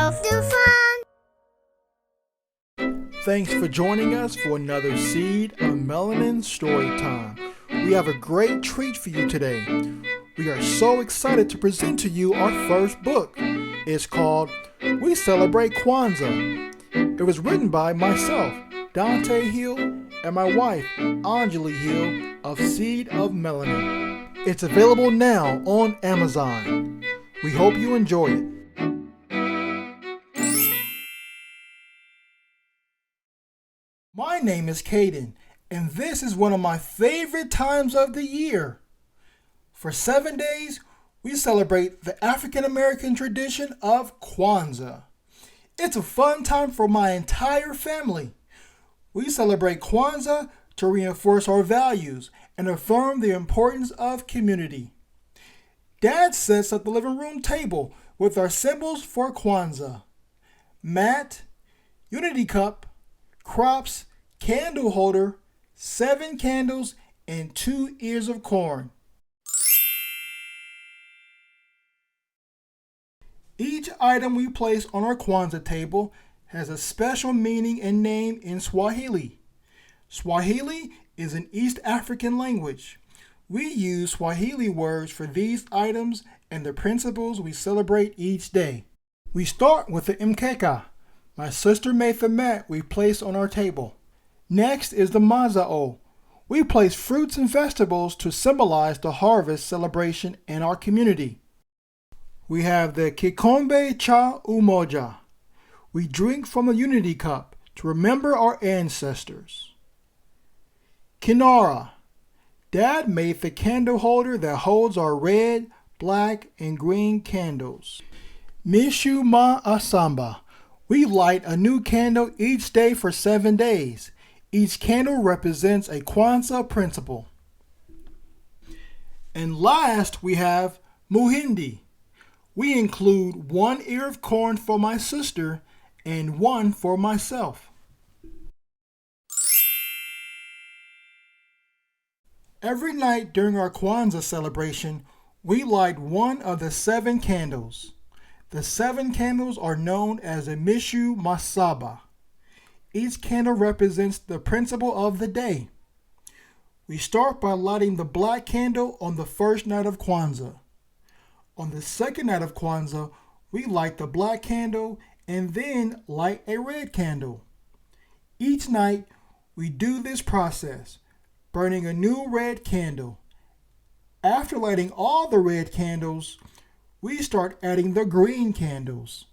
of the fun. Thanks for joining us for another Seed of Melanin story time. We have a great treat for you today. We are so excited to present to you our first book. It's called We Celebrate Kwanzaa. It was written by myself, Donte Hill, and my wife, Anjoli Hill of Seed of Melanin. It's available now on Amazon. We hope you enjoy it. My name is Kayden, and this is one of my favorite times of the year. For 7 days, we celebrate the African American tradition of Kwanzaa. It's a fun time for my entire family. We celebrate Kwanzaa to reinforce our values and affirm the importance of community. Dad sits at the living room table with our symbols for Kwanzaa: mat, unity cup, crops, candle holder, 7 candles, and 2 ears of corn. Each item we place on our Kwanzaa table has a special meaning and name in Swahili. Swahili is an East African language. We use Swahili words for these items and the principles we celebrate each day. We start with the mkeka. My sister made the mat we place on our table. Next is the mazao. We place fruits and vegetables to symbolize the harvest celebration in our community. We have the kikombe cha Umoja. We drink from the unity cup to remember our ancestors. Kinara. Dad made the candle holder that holds our red, black, and green candles. Mishu ma asamba. We light a new candle each day for 7 days. Each candle represents a Kwanzaa principle. And last, we have muhindi. We include 1 ear of corn for my sister and 1 for myself. Every night during our Kwanzaa celebration, we light one of the 7 candles. The 7 candles are known as a Mishu Masaba. Each candle represents the principle of the day. We start by lighting the black candle on the first night of Kwanzaa. On the second night of Kwanzaa, we light the black candle and then light a red candle. Each night, we do this process, burning a new red candle. After lighting all the red candles, we start adding the green candles.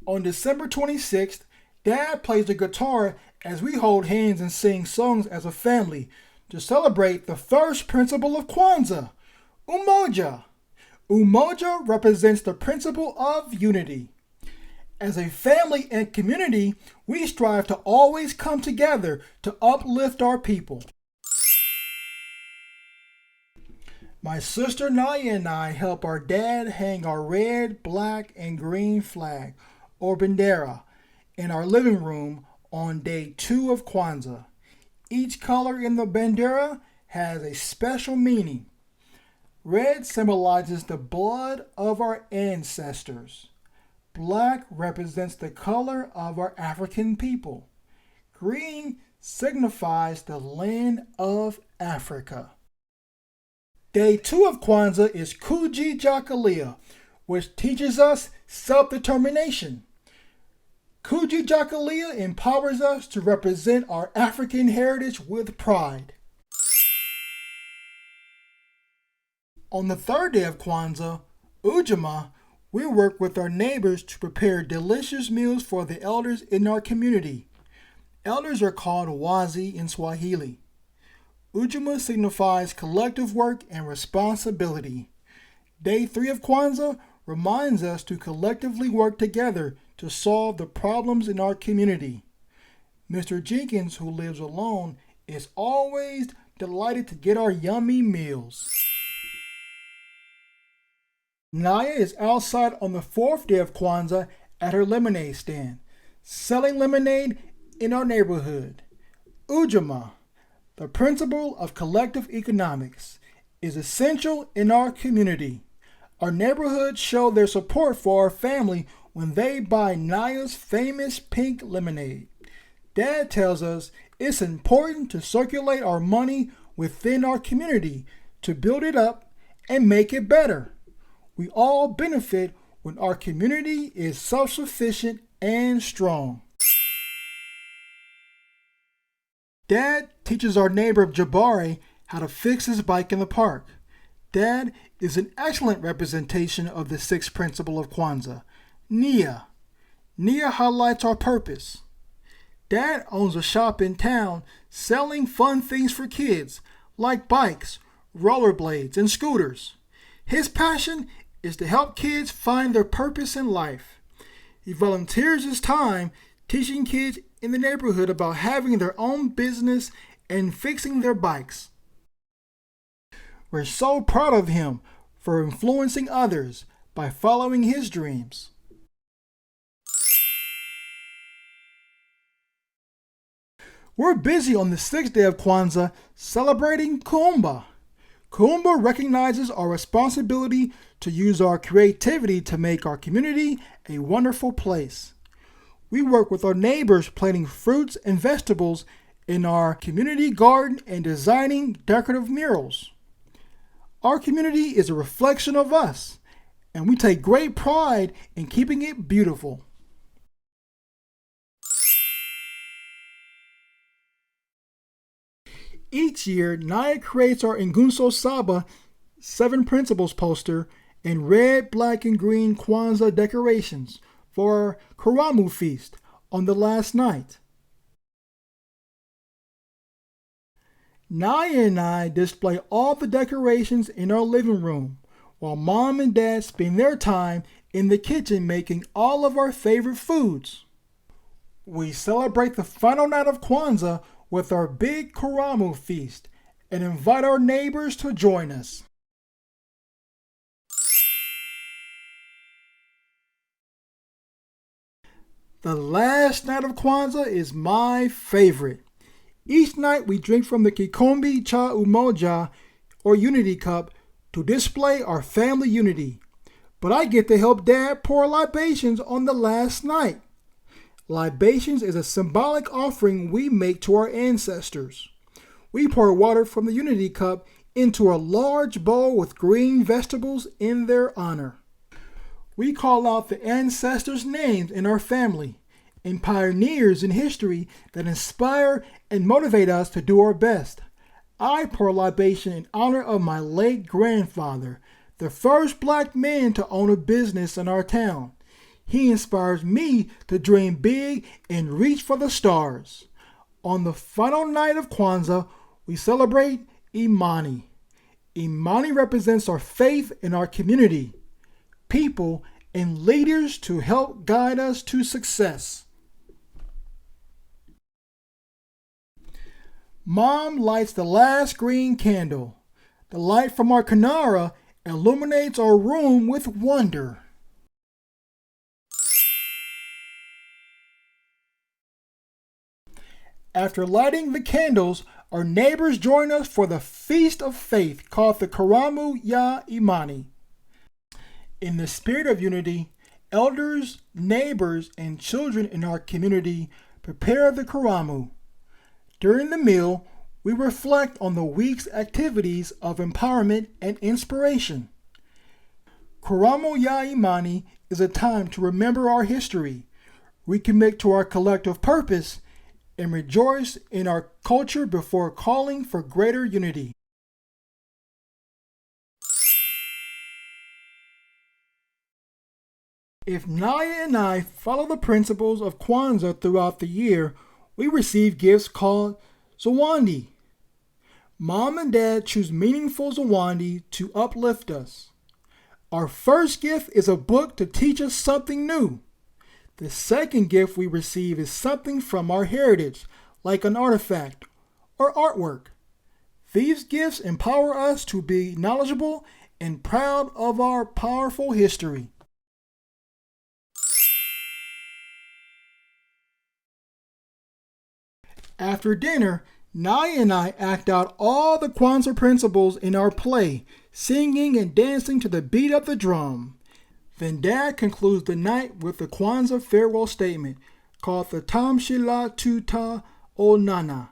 On December 26th, Dad plays the guitar as we hold hands and sing songs as a family to celebrate the first principle of Kwanzaa, Umoja. Umoja represents the principle of unity. As a family and community, we strive to always come together to uplift our people. My sister Naya and I help our dad hang our red, black, and green flag, or bandera, in our living room on day 2 of Kwanzaa. Each color in the bandera has a special meaning. Red symbolizes the blood of our ancestors. Black represents the color of our African people. Green signifies the land of Africa. Day 2 of Kwanzaa is Kujijakalia, which teaches us self-determination. Kujijakalia empowers us to represent our African heritage with pride. On the third day of Kwanzaa, Ujamaa, we work with our neighbors to prepare delicious meals for the elders in our community. Elders are called wazi in Swahili. Ujamaa signifies collective work and responsibility. Day 3 of Kwanzaa reminds us to collectively work together to solve the problems in our community. Mr. Jenkins, who lives alone, is always delighted to get our yummy meals. Naya is outside on the 4th day of Kwanzaa at her lemonade stand, selling lemonade in our neighborhood. Ujamaa, the principle of collective economics. is essential in our community. Our neighborhoods show their support for our family when they buy Naya's famous pink lemonade. Dad tells us it's important to circulate our money within our community to build it up and make it better. We all benefit when our community is self-sufficient and strong. Dad teaches our neighbor Jabari how to fix his bike in the park. Dad is an excellent representation of the sixth principle of Kwanzaa, Nia. Nia highlights our purpose. Dad owns a shop in town selling fun things for kids like bikes, rollerblades, and scooters. His passion is to help kids find their purpose in life. He volunteers his time teaching kids in the neighborhood about having their own business and fixing their bikes. We're so proud of him for influencing others by following his dreams. We're busy on the sixth day of Kwanzaa celebrating Kuumba. Kuumba recognizes our responsibility to use our creativity to make our community a wonderful place. We work with our neighbors planting fruits and vegetables in our community garden and designing decorative murals. Our community is a reflection of us, and we take great pride in keeping it beautiful. Each year, Naya creates our Ngunso Saba 7 Principles poster in red, black, and green Kwanzaa decorations for our Karamu feast on the last night. Naya and I display all the decorations in our living room, while Mom and Dad spend their time in the kitchen making all of our favorite foods. We celebrate the final night of Kwanzaa with our big Karamu feast and invite our neighbors to join us. The last night of Kwanzaa is my favorite. Each night we drink from the Kikombe cha Umoja, or Unity Cup, to display our family unity. But I get to help Dad pour libations on the last night. Libations is a symbolic offering we make to our ancestors. We pour water from the Unity Cup into a large bowl with green vegetables in their honor. We call out the ancestors' names in our family and pioneers in history that inspire and motivate us to do our best. I pour libation in honor of my late grandfather, the first black man to own a business in our town. He inspires me to dream big and reach for the stars. On the final night of Kwanzaa, we celebrate Imani. Imani represents our faith in our community, people, and leaders to help guide us to success. Mom lights the last green candle. The light from our Kinara illuminates our room with wonder. After lighting the candles, our neighbors join us for the Feast of Faith called the Karamu Yaimani. In the spirit of unity, elders, neighbors, and children in our community prepare the Karamu. During the meal, we reflect on the week's activities of empowerment and inspiration. Karamu Yaimani is a time to remember our history, recommit to our collective purpose, and rejoice in our culture before calling for greater unity. If Naya and I follow the principles of Kwanzaa throughout the year, we receive gifts called zawandi. Mom and Dad choose meaningful zawandi to uplift us. Our first gift is a book to teach us something new. The second gift we receive is something from our heritage, like an artifact or artwork. These gifts empower us to be knowledgeable and proud of our powerful history. After dinner, Naya and I act out all the Kwanzaa principles in our play, singing and dancing to the beat of the drum. Then Dad concludes the night with the Kwanzaa farewell statement called the Tamshila Tuta Onana.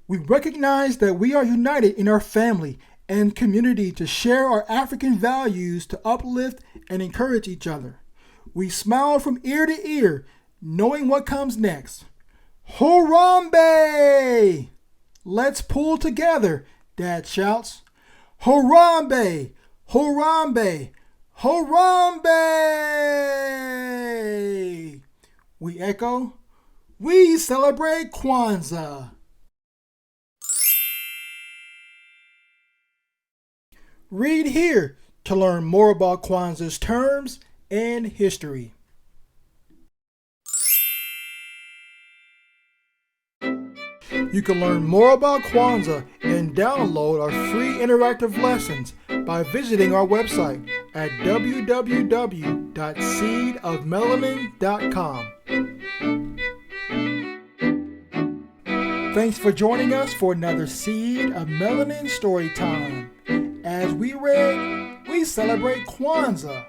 We recognize that we are united in our family and community to share our African values to uplift and encourage each other. We smile from ear to ear, knowing what comes next. Harambe! Let's pull together, Dad shouts. Harambe! Harambe! Harambe! We echo, we celebrate Kwanzaa. Read here to learn more about Kwanzaa's terms and history. You can learn more about Kwanzaa and download our free interactive lessons by visiting our website at www.seedofmelanin.com. Thanks for joining us for another Seed of Melanin story time. As we read, we celebrate Kwanzaa.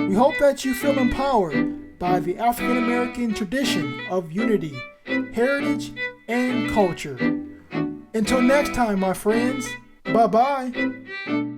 We hope that you feel empowered by the African American tradition of unity, heritage, and culture. Until next time, my friends, bye-bye.